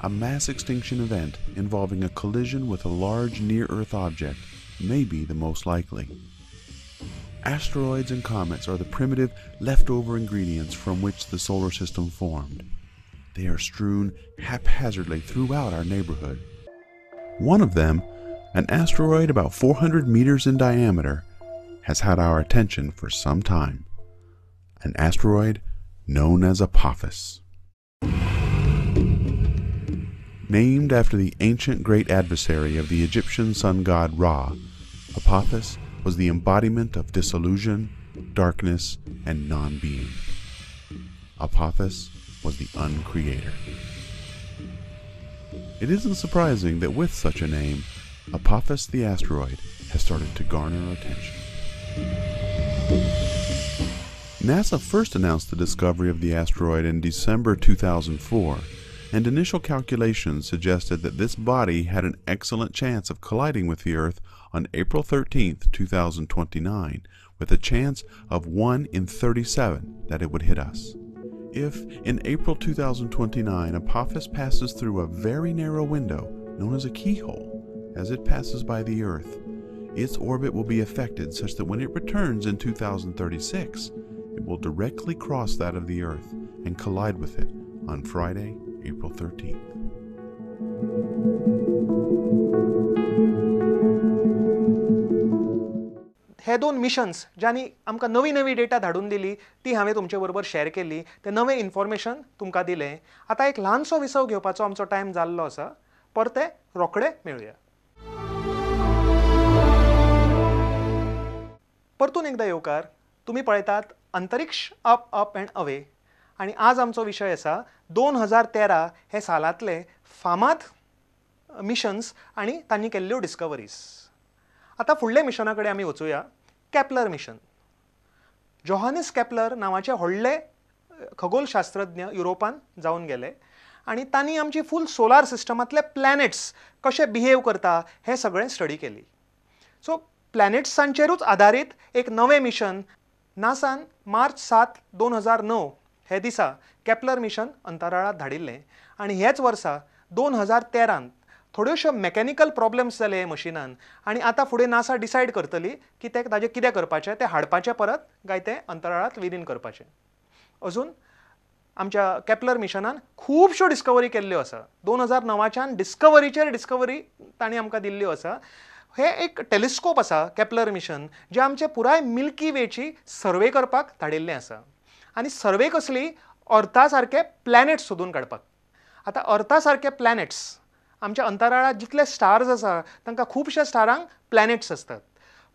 a mass extinction event involving a collision with a large near-Earth object may be the most likely. Asteroids and comets are the primitive leftover ingredients from which the solar system formed. They are strewn haphazardly throughout our neighborhood. One of them, an asteroid about 400 meters in diameter, has had our attention for some time. An asteroid known as Apophis. Named after the ancient great adversary of the Egyptian sun god Ra, Apophis was the embodiment of disillusion, darkness, and non-being. Apophis was the uncreator. It isn't surprising that with such a name, Apophis the asteroid has started to garner attention. NASA first announced the discovery of the asteroid in December 2004, and initial calculations suggested that this body had an excellent chance of colliding with the Earth on April 13, 2029, with a chance of 1 in 37 that it would hit us. If, in April 2029, Apophis passes through a very narrow window, known as a keyhole, as it passes by the Earth, its orbit will be affected such that when it returns in 2036, it will directly cross that of the Earth and collide with it on Friday, April 13th. हे दोन missions ज्यांनी आमकां नवी नवी data धाडून दिली ती हांवें तुमचे बरोबर share केली, ते नवे इन्फॉर्मेशन तुमकां दिलें. आतां एक ल्हानसो विसव घेवपाचो आमचो टायम जाल्लो आसा. परते रोखडे मेळुया. परतून एकदा येवकार. तुम्ही पळयतात अंतरिक्ष अप अप अँड अवे, आणि आज आमचो विशय आसा 2013 हे सालांतले फामाद मिशन्स आणि तांणी केल्ल्यो डिस्कवरीज. आता फुडले मिशना कडेन आमी वचूया. Kepler mission. जोहानिस केप्लर नावाचे व्हडले खगोलशास्त्रज्ञ युरोपान जावन गेले, आणि तांणी आमची फूल सोलार सिस्टमांतले प्लॅनेट्स कशे बिहेव करता हे सगळें स्टडी केली. सो प्लॅनेट्सांचेरूच आधारीत एक नवें मिशन नासान मार्च 7, 2009 हे दिसा केप्लर मिशन अंतराळात धाडिल्लें, आणि हेच वर्सा 2013 थोड्योश्यो मॅकॅनिकल प्रॉब्लेम्स जाले हे मशिनान, आणि आतां फुडें नासा डिसायड करतली की ताजें कितें करपाचें, तें हाडपाचें परत काय तें अंतराळांत विलीन करपाचें. अजून आमच्या केप्लर मिशनान खुबश्यो डिस्कवरी केल्ल्यो आसा. 2009च्यान डिस्कवरीचेर डिस्कवरी तांणी आमकां दिल्ल्यो आसा. हे एक टेलिस्कोप आसा केप्लर मिशन, जें आमचे पुराय मिल्की वेची सर्वे करपाक धाडिल्लें आसा. आनी सर्वे कसली, अर्था सारके प्लॅनेट्स सोदून काडपाक. आतां अर्था सारके प्लॅनेट्स, आमच्या अंतराळात जितले स्टार्स आसा तांकां खुबशे स्टारांक प्लॅनेट्स असतात.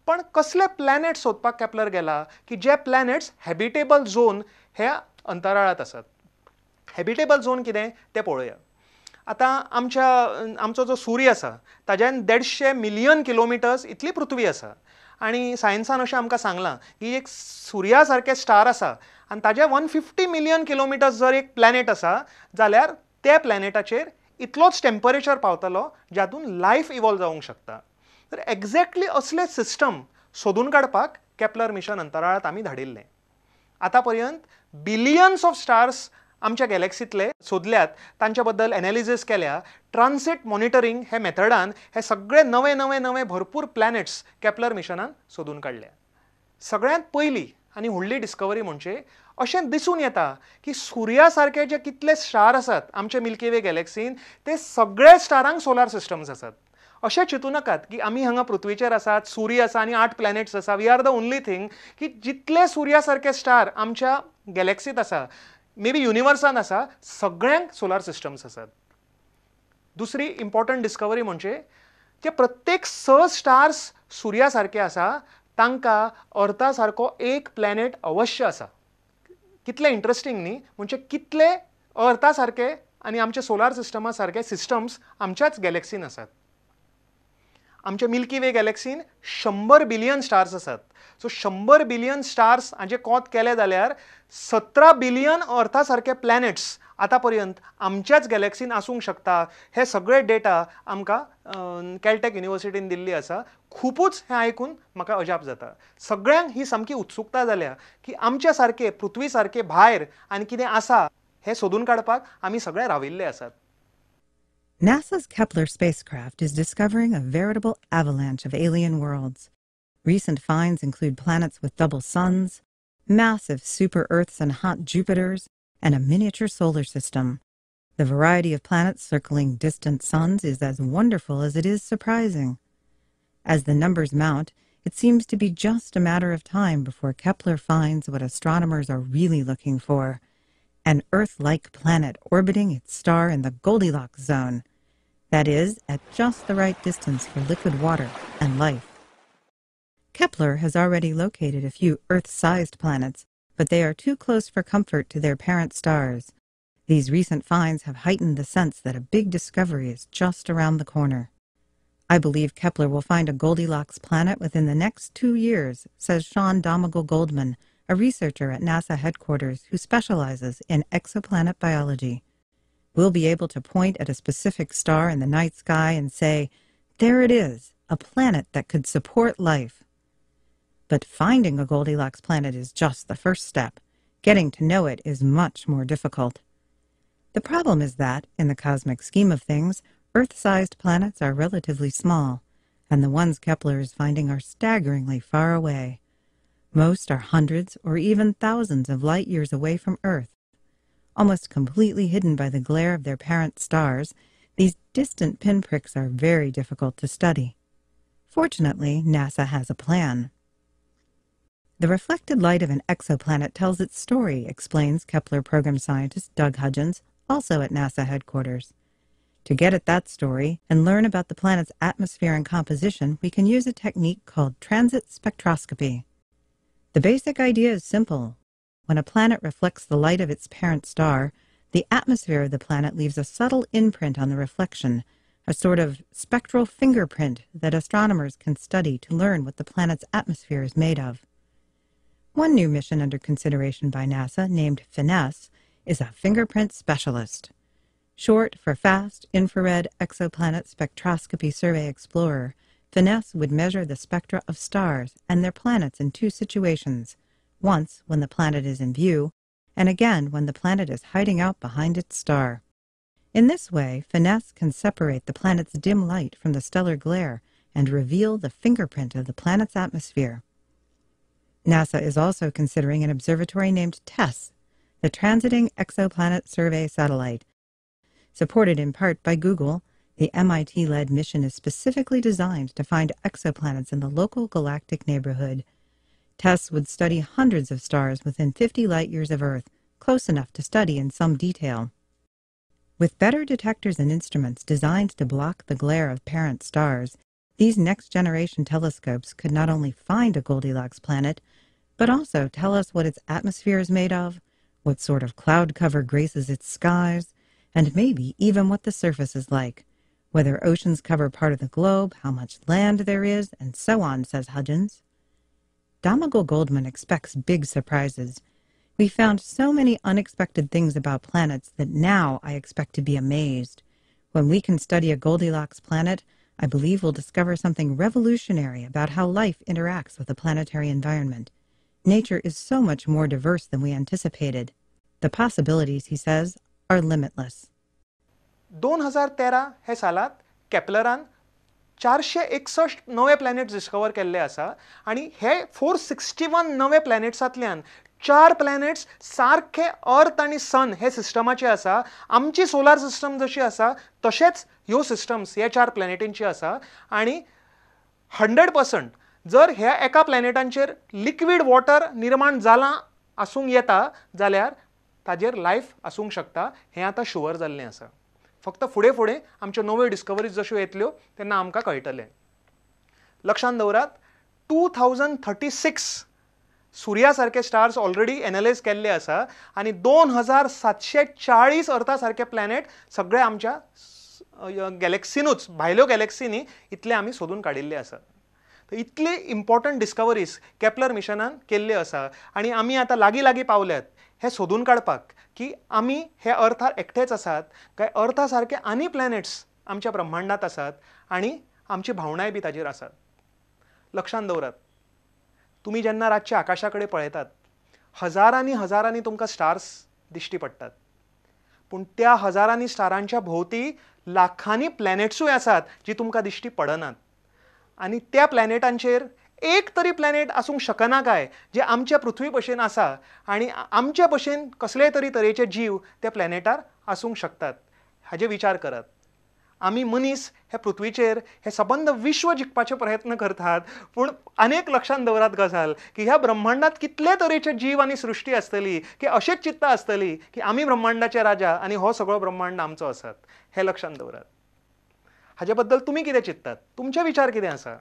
पण कसले प्लॅनेट्स सोदपाक केप्लर गेला की जे प्लॅनेट्स हॅबिटेबल झोन ह्या अंतराळात आसात. हॅबिटेबल झोन कितें तें पळोवया. आतां आमचो जो सूर्य आसा ताच्यान 150 मिलियन किलोमिटर्स इतली पृथ्वी आसा, आणि सायन्सान अशें आमकां सांगलां की एक सुर्या सारके स्टार आसा आनी ताजे 150 मिलियन किलोमिटर्स जर एक प्लॅनेट आसा जाल्यार त्या प्लॅनेटाचेर इतलोच टेम्परेचर पावतलो ज्यातून लायफ इवॉल्व जावंक शकता. तर एक्झॅक्टली असले सिस्टम सोदून काडपाक केप्लर मिशन अंतराळात आमी धाडिल्लें. आतां पर्यंत बिलियन्स ऑफ स्टार्स आमच्या गॅलेक्सींतले सोदल्यात, तांच्या बद्दल एनालिसीस केल्या. ट्रान्सिट मॉनिटरींग हे मेथडान हे सगळे नवे नवे नवे भरपूर प्लॅनेट्स केप्लर मिशनान सोदून काडल्या. सगळ्यांत पयली आनी व्हडली डिस्कवरी म्हणजे अशें दिसून येता की सुर्या सारके जे कितले स्टार आसात आमचे मिल्की वे गॅलेक्सीन, ते सगळे स्टारांक सोलार सिस्टम्स आसात. अशें चिंतू नाकात की आमी हांगा पृथ्वीचेर आसात, सूर्य आसा आनी 8 प्लॅनेट्स आसा. We are the only thing की जितले सुर्या सारके स्टार आमच्या गॅलेक्सींत आसा, मे बी युनिवर्सान आसा, सगळ्यांक सोलार सिस्टम्स आसात. दुसरी इम्पॉर्टंट डिस्कवरी म्हणजे जे प्रत्येक 6 स्टार्स सुर्या सारके आसा तांकां अर्था सारको एक प्लॅनेट अवश्य आसा. कितले इंटरेस्टिंग न्ही. म्हणजे कितले अर्था सारके आनी आमच्या सोलार सिस्टमा सारके सिस्टम्स आमच्याच गॅलेक्सीन आसात. आमच्या मिल्की वे गॅलेक्सीन 100 बिलियन स्टार्स आसात. सो 100 बिलियन स्टार्स हांचे कोंत केले जाल्यार 17 बिलियन अर्था सारके प्लॅनेट्स आतां पर्यंत आमच्याच गॅलेक्सीन आसूंक शकता. हे सगळे डेटा आमकां कॅलटेक युनिवर्सिटीन दिल्ली आसा. खूपच हें आयकून म्हाका अजाप जाता. सगळ्यांक ही सामकी उत्सुकता जाल्या की आमच्या सारके पृथ्वी सारके भायर आनी कितें आसा हें सोदून काडपाक आमी सगळे राविल्ले आसात. NASA's Kepler spacecraft is discovering a veritable avalanche of alien worlds. Recent finds include planets with double suns, massive super-Earths and hot Jupiters, and a miniature solar system. The variety of planets circling distant suns is as wonderful as it is surprising. As the numbers mount, it seems to be just a matter of time before Kepler finds what astronomers are really looking for: an Earth-like planet orbiting its star in the Goldilocks zone. That is, at just the right distance for liquid water and life. Kepler has already located a few Earth-sized planets, but they are too close for comfort to their parent stars. These recent finds have heightened the sense that a big discovery is just around the corner. I believe Kepler will find a Goldilocks planet within the next 2 years, says Sean Donegal-Goldman, a researcher at NASA headquarters who specializes in exoplanet biology. We'll be able to point at a specific star in the night sky and say, "There it is, a planet that could support life." But finding a Goldilocks planet is just the first step. Getting to know it is much more difficult. The problem is that, in the cosmic scheme of things, Earth-sized planets are relatively small, and the ones Kepler is finding are staggeringly far away. Most are hundreds or even thousands of light years away from Earth. Almost completely hidden by the glare of their parent stars, these distant pinpricks are very difficult to study. Fortunately, NASA has a plan. The reflected light of an exoplanet tells its story, explains Kepler program scientist Doug Hudgens, also at NASA headquarters. To get at that story and learn about the planet's atmosphere and composition, we can use a technique called transit spectroscopy. The basic idea is simple. When a planet reflects the light of its parent star, the atmosphere of the planet leaves a subtle imprint on the reflection, a sort of spectral fingerprint that astronomers can study to learn what the planet's atmosphere is made of. One new mission under consideration by NASA, named FINESS, is a fingerprint specialist. Short for Fast Infrared Exoplanet Spectroscopy Survey Explorer, FINESS would measure the spectra of stars and their planets in 2 situations, once when the planet is in view, and again when the planet is hiding out behind its star. In this way, FINESS can separate the planet's dim light from the stellar glare and reveal the fingerprint of the planet's atmosphere. NASA is also considering an observatory named TESS, the Transiting Exoplanet Survey Satellite. Supported in part by Google, the MIT-led mission is specifically designed to find exoplanets in the local galactic neighborhood. TESS would study hundreds of stars within 50 light-years of Earth, close enough to study in some detail. With better detectors and instruments designed to block the glare of parent stars, these next-generation telescopes could not only find a Goldilocks planet, but also tell us what its atmosphere is made of, what sort of cloud cover graces its skies, and maybe even what the surface is like, whether oceans cover part of the globe, how much land there is, and so on, says Hudgens. Donegal-Goldman expects big surprises. We found so many unexpected things about planets that now I expect to be amazed. When we can study a Goldilocks planet, I believe we'll discover something revolutionary about how life interacts with the planetary environment. Nature is so much more diverse than we anticipated. The possibilities, he says, are limitless. 2013 हे सालात केप्लरान 461 नवे planets discover केल्ले आसा आणि हे 461 नवे प्लॅनेट्सांतल्यान 4 planets सारखे अर्थ आणि सन हे सिस्टमाचे आसा. आमची सोलार सिस्टम जशी आसा तशेच ह्यो सिस्टम्स हे 4 प्लॅनेटींची आसा आणि 100% जर ह्या एका प्लॅनेटांचेर लिक्वीड वॉटर निर्माण जालां आसूंक येता जाल्यार ताजेर लायफ आसूंक शकता हें आतां शुअर जाल्लें आसा. फक्त फुडें फुडें आमच्यो नव्यो डिस्कवरीज जश्यो येतल्यो तेन्ना आमकां कळटलें. लक्षांत दवरात 2036 सुर्या सारके स्टार्स ऑलरेडी एनालायज केल्ले आसा आणि 2740 अर्था सारके प्लॅनेट सगळे आमच्या गॅलेक्सीनूच भायल्यो गॅलेक्सीनी इतले आमी सोदून काडिल्ले आसा. इतले इम्पॉर्टंट डिस्कवरीज केप्लर मिशनान केल्ल्यो आसा आणि आमी आतां लागीं लागीं पावल्यात हे सोदून काडपाक की आमी हे अर्थार एकटेच आसात काय अर्था सारके आनी प्लॅनेट्स आमच्या ब्रह्मांडात आसात आणि आमची भावनाय बी ताजेर आसात. लक्षांत दवरात, तुम्ही जेन्ना रातच्या आकाशा कडेन पळयतात हजारांनी हजारांनी तुमकां स्टार्स दिश्टी पडटात, पूण त्या हजारांनी स्टारांच्या भोवती लाखांनी प्लॅनेट्सूय आसात जी तुमकां दिश्टी पडनात आनी त्या प्लॅनेटांचेर एक तरी प्लॅनेट आसूंक शकना काय जे आमच्या पृथ्वी भशेन आसा आनी आमच्या भशेन कसलेय तरी तरेचे जीव त्या प्लॅनेटार आसूंक शकतात हाचे विचार करात. आमी मनीस हे पृथ्वीचेर हे सबंद विश्व जिखपाचे प्रयत्न करतात पूण अनेक लक्षांत दवरात गजाल की ह्या ब्रह्मांडात कितले तरेचे जीव आनी सृश्टी आसतली की अशेंच चित्तां आसतली की आमी ब्रह्मांडाचे राजा आनी हो सगळो ब्रह्मांड आमचो आसात. हे लक्षांत दवरात. हाचे बद्दल तुमी कितें चित्तात? तुमचे विचार कितें आसा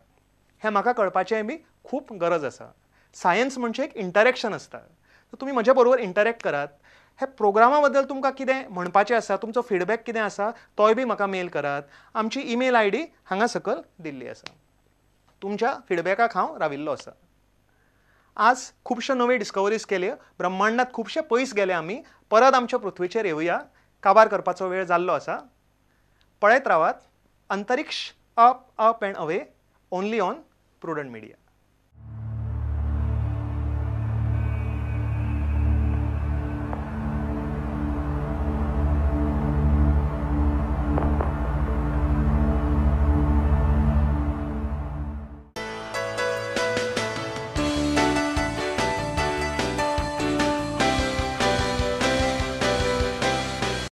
हें म्हाका कळपाचें बी खूब गरज आसा. सायन्स म्हणजे एक इंटरॅक्शन आसता. तुमी म्हजे बरोबर इंटरॅक्ट करात. हे प्रोग्रामा बद्दल तुमकां कितें म्हणपाचें आसा, तुमचो फीडबॅक कितें आसा तोय बी म्हाका मेल करात. आमची ईमेल आयडी हांगा सकयल दिल्ली आसा. तुमच्या फीडबॅकाक हांव राविल्लो आसा. आज खुबश्यो नव्यो डिस्कवरीज केल्यो. ब्रह्मांडात खुबशे पयस गेले आमी. परत आमच्या पृथ्वीचेर येवया. काबार करपाचो वेळ जाल्लो आसा. पळयत रावात अंतरिक्ष up and away only on prudent media.